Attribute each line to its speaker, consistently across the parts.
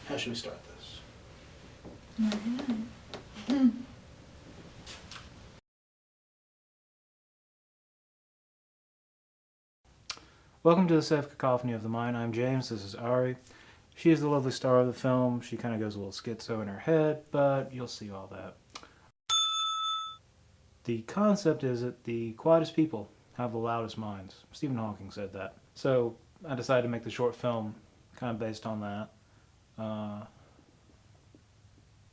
Speaker 1: How should we start this? Welcome to the set of Cacophony of the Mind. I'm James. This is Ari. She is the lovely star of the film. She kind of goes a little schizo in her head, but you'll see all that. The concept is that the quietest people have the loudest minds. Stephen Hawking said that. So I decided to make the short film kind of based on that.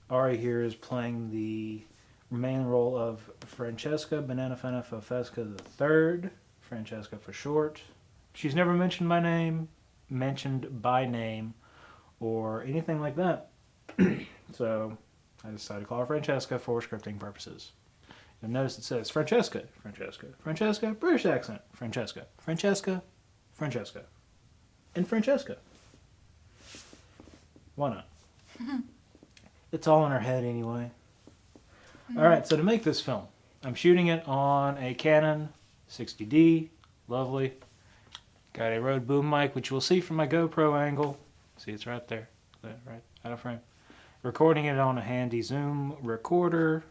Speaker 1: Ari here is playing the main role of Francesca Bananafana Fofesca III, Francesca for short. She's never mentioned by name, or anything like that. So I decided to call her Francesca for scripting purposes. You'll notice it says Francesca, Francesca, Francesca, British accent, Francesca, Francesca, Francesca, and Francesca. Why not? It's all in her head anyway. Alright, so to make this film, I'm shooting it on a Canon 60D. Lovely. Got a Rode boom mic, which you'll see from my GoPro angle. See, it's right there. Right out of frame. Recording it on a handy Zoom recorder.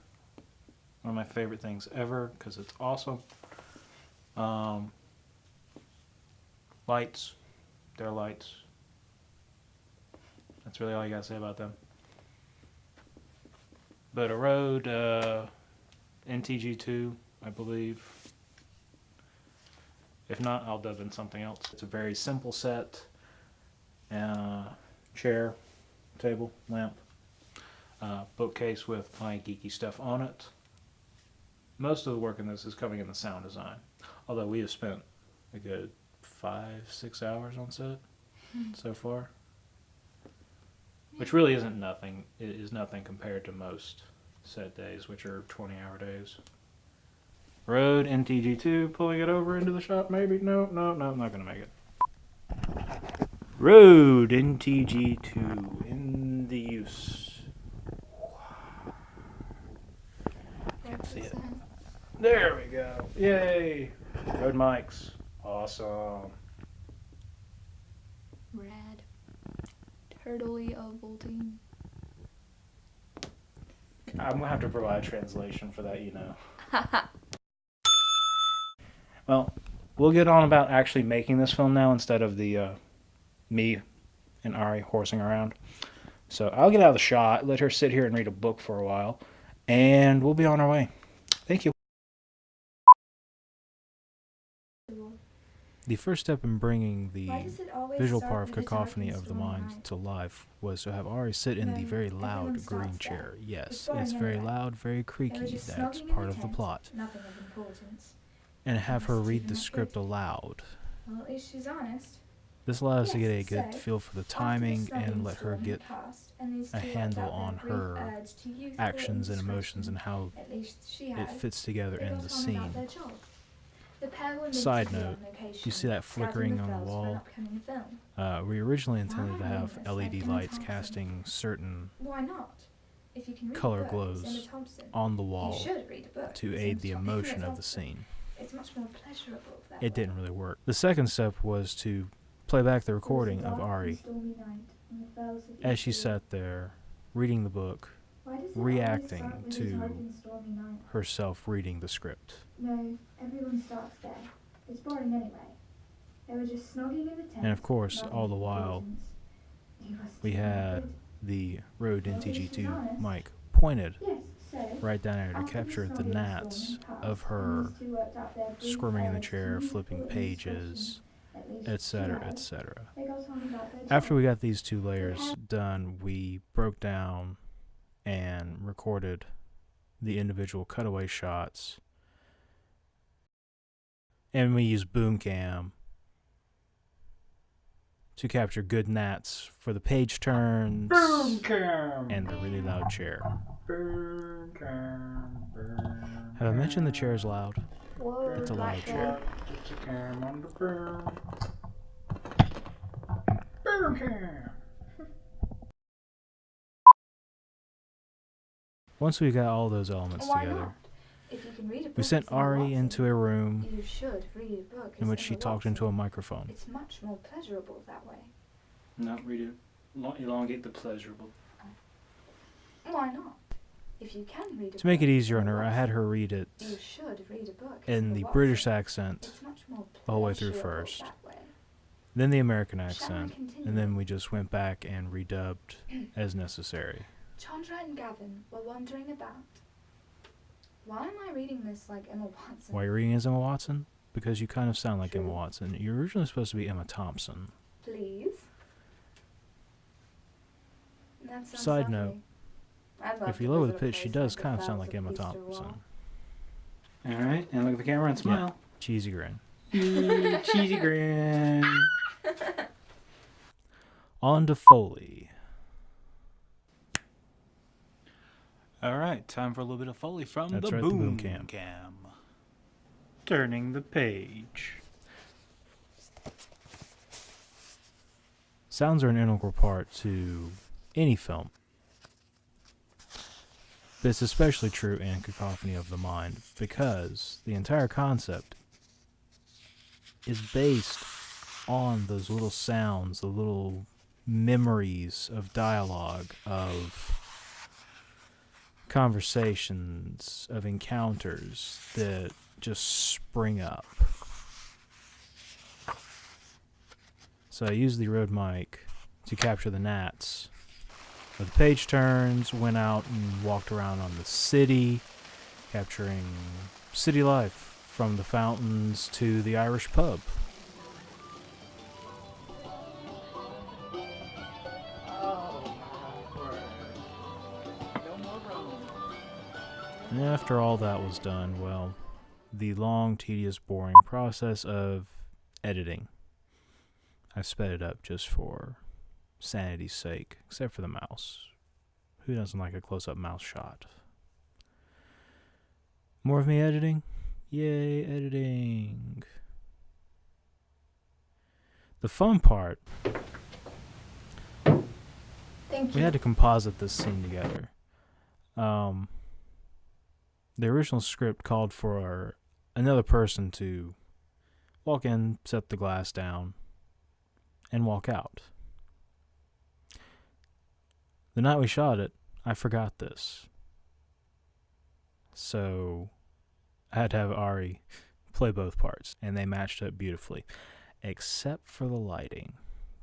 Speaker 1: One of my favorite things ever, because it's awesome. Lights. They're lights. That's really all you gotta say about them. But a Rode NTG2, I believe. If not, I'll dub in something else. It's a very simple set. Chair, table, lamp, bookcase with my geeky stuff on it. Most of the work in this is coming in the sound design. Although we have spent a good 5-6 hours on set so far. Which really isn't nothing. It is nothing compared to most set days, which are 20-hour days. Rode NTG2, pulling it over into the shop maybe? No, I'm not going to make it. Rode NTG2 in the use. Can't see it. There we go. Yay! Rode mics. Awesome.
Speaker 2: Rad. Turtley Ovaltine.
Speaker 1: I'm going to have to provide a translation for that, you know. Well, we'll get on about actually making this film now instead of the me and Ari horsing around. So I'll get out of the shot, let her sit here and read a book for a while, and we'll be on our way. Thank you. The first step in bringing the visual part of Cacophony of the Mind to life was to have Ari sit in the very loud green chair. Yes, it's very loud, very creaky. That's part of the plot. And have her read the script aloud.
Speaker 3: Well, at least she's honest.
Speaker 1: This allows us to get a good feel for the timing and let her get a handle on her actions and emotions and how it fits together in the scene. Side note, you see that flickering on the wall? We originally intended to have LED lights casting certain color glows on the wall to aid the emotion of the scene. It didn't really work. The second step was to play back the recording of Ari as she sat there reading the book, reacting to herself reading the script.
Speaker 3: No, everyone starts there. It's boring anyway. They were just snogging in the tent.
Speaker 1: And of course, all the while, we had the Rode NTG2 mic pointed right down there to capture the gnats of her squirming in the chair, flipping pages, etc., etc. After we got these two layers done, we broke down and recorded the individual cutaway shots, and we used boom cam to capture good gnats for the page turns and the really loud chair. Have I mentioned the chair is loud?
Speaker 2: Whoa,
Speaker 1: It's a loud chair. Once we got all those elements together, we sent Ari into a room in which she talked into a microphone.
Speaker 3: It's much more pleasurable that way.
Speaker 1: No, redo. elongate the pleasurable.
Speaker 3: Why not? If you can read a
Speaker 1: To make it
Speaker 3: book
Speaker 1: easier on
Speaker 3: in a
Speaker 1: her, I had her read it
Speaker 3: you should read a book
Speaker 1: in the
Speaker 3: Watson.
Speaker 1: British accent
Speaker 3: It's much more
Speaker 1: the whole way through
Speaker 3: pleasurable
Speaker 1: first,
Speaker 3: that way.
Speaker 1: then the American
Speaker 3: Shall I
Speaker 1: accent,
Speaker 3: continue?
Speaker 1: and then we just went back and redubbed as necessary.
Speaker 3: Chandra and Gavin were wondering about. Why am I reading this like Emma Watson?
Speaker 1: Why are you reading as Emma Watson? Because you kind of sound like
Speaker 3: True.
Speaker 1: Emma Watson. You're originally supposed to be Emma Thompson.
Speaker 3: Please. That sounds
Speaker 1: Side
Speaker 3: lovely.
Speaker 1: note,
Speaker 3: I'd love
Speaker 1: if you
Speaker 3: to
Speaker 1: lower the
Speaker 3: visit a
Speaker 1: pitch, she
Speaker 3: place
Speaker 1: does
Speaker 3: like
Speaker 1: kind of
Speaker 3: that
Speaker 1: sound
Speaker 3: with
Speaker 1: like
Speaker 3: a
Speaker 1: Emma
Speaker 3: booster
Speaker 1: Thompson.
Speaker 3: wall.
Speaker 1: Alright, and look at the camera and smile. Cheesy grin. Cheesy grin. On to Foley. Alright, time for a little bit of Foley from
Speaker 4: That's
Speaker 1: the
Speaker 4: right, the
Speaker 1: boom
Speaker 4: boom
Speaker 1: cam. Turning the page. Sounds are an integral part to any film. But it's especially true in Cacophony of the Mind because the entire concept is based on those little sounds, the little memories of dialogue, of conversations, of encounters that just spring up. So I used the Rode mic to capture the gnats. But the page turns, went out and walked around on the city, capturing city life from the fountains to the Irish pub. And after all that was done, well, the long, tedious, boring process of editing. I sped it up just for sanity's sake, except for the mouse. Who doesn't like a close-up mouse shot? More of me editing? Yay, editing. The fun part,
Speaker 3: Thank
Speaker 1: we
Speaker 3: you.
Speaker 1: had to composite this scene together. The original script called for another person to walk in, set the glass down, and walk out. The night we shot it, I forgot this. So I had to have Ari play both parts, and they matched up beautifully. Except for the lighting.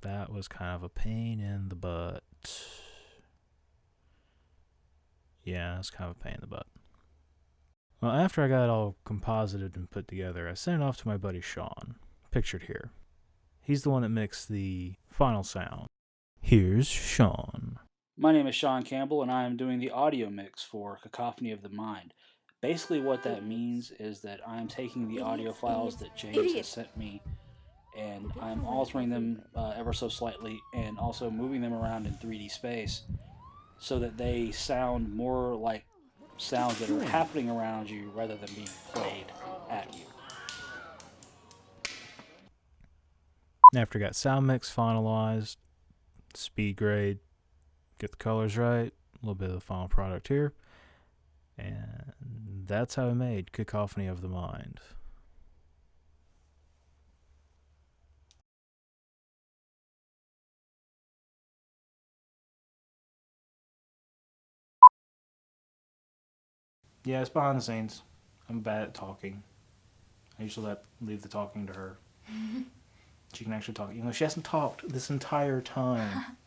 Speaker 1: That was kind of a pain in the butt. Yeah, it's kind of a pain in the butt. Well, after I got it all composited and put together, I sent it off to my buddy Sean, pictured here. He's the one that mixed the final sound. Here's Sean.
Speaker 4: My name is Sean Campbell, and I am doing the audio mix for Cacophony of the Mind. Basically what that means is that I am taking the audio files that James has sent me, and I'm altering them ever so slightly, and also moving them around in 3D space so that they sound more like sounds that are happening around you rather than being played at you.
Speaker 1: After I got sound mix finalized, speed grade, get the colors right, a little bit of the final product here, and that's how I made Cacophony of the Mind. Yeah, it's behind the scenes. I'm bad at talking. I usually leave the talking to her. She can actually talk. You know, she hasn't talked this entire time.